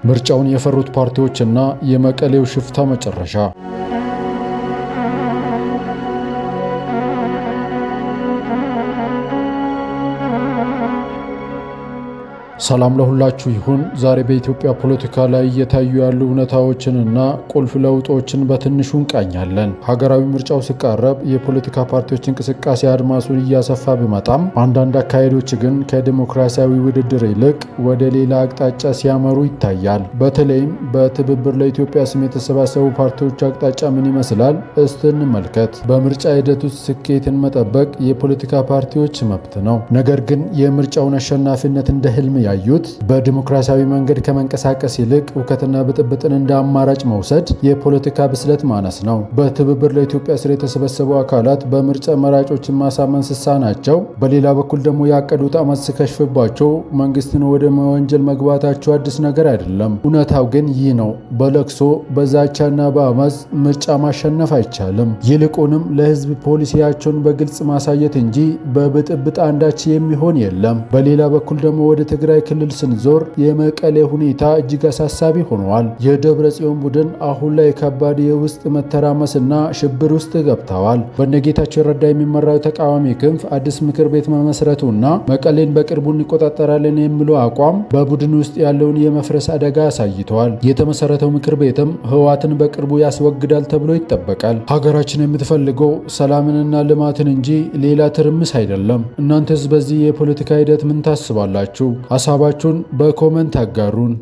ምርጫውን የፈሩት ፓርቲዎችና የመቀሌው ሽፍታ መጨረሻ። ሰላም ለሁላችሁ ይሁን። ዛሬ በኢትዮጵያ ፖለቲካ ላይ እየታዩ ያሉ እውነታዎችንና ቁልፍ ለውጦችን በትንሹ እንቃኛለን። ሀገራዊ ምርጫው ሲቃረብ የፖለቲካ ፓርቲዎች እንቅስቃሴ አድማሱን እያሰፋ ቢመጣም አንዳንድ አካሄዶች ግን ከዲሞክራሲያዊ ውድድር ይልቅ ወደ ሌላ አቅጣጫ ሲያመሩ ይታያል። በተለይም በትብብር ለኢትዮጵያ ስም የተሰባሰቡ ፓርቲዎች አቅጣጫ ምን ይመስላል? እስቲ እንመልከት። በምርጫ ሂደት ውስጥ ስኬትን መጠበቅ የፖለቲካ ፓርቲዎች መብት ነው። ነገር ግን የምርጫውን አሸናፊነት እንደ ህልም ያዩት በዲሞክራሲያዊ መንገድ ከመንቀሳቀስ ይልቅ እውከትና ብጥብጥን እንደ አማራጭ መውሰድ የፖለቲካ ብስለት ማነስ ነው። በትብብር ለኢትዮጵያ ስር የተሰበሰቡ አካላት በምርጫ መራጮችን ማሳመን ሲሳናቸው፣ በሌላ በኩል ደግሞ ያቀዱት አመፅ ሲከሽፍባቸው መንግስትን ወደ መወንጀል መግባታቸው አዲስ ነገር አይደለም። እውነታው ግን ይህ ነው። በለቅሶ በዛቻና በአመፅ ምርጫ ማሸነፍ አይቻልም። ይልቁንም ለህዝብ ፖሊሲያቸውን በግልጽ ማሳየት እንጂ በብጥብጥ አንዳች የሚሆን የለም። በሌላ በኩል ደግሞ ወደ ትግራይ ክልል ስንዞር የመቀሌ ሁኔታ እጅግ አሳሳቢ ሆኗል። የደብረ ጽዮን ቡድን አሁን ላይ ከባድ የውስጥ መተራመስና ሽብር ውስጥ ገብተዋል። በነጌታቸው ረዳ የሚመራው ተቃዋሚ ክንፍ አዲስ ምክር ቤት መመስረቱና መቀሌን በቅርቡ እንቆጣጠራለን የሚለው አቋም በቡድን ውስጥ ያለውን የመፍረስ አደጋ አሳይተዋል። የተመሰረተው ምክር ቤትም ህወሓትን በቅርቡ ያስወግዳል ተብሎ ይጠበቃል። ሀገራችን የምትፈልገው ሰላምንና ልማትን እንጂ ሌላ ትርምስ አይደለም። እናንተስ በዚህ የፖለቲካ ሂደት ምን ታስባላችሁ? ሀሳባችሁን በኮመንት አጋሩን።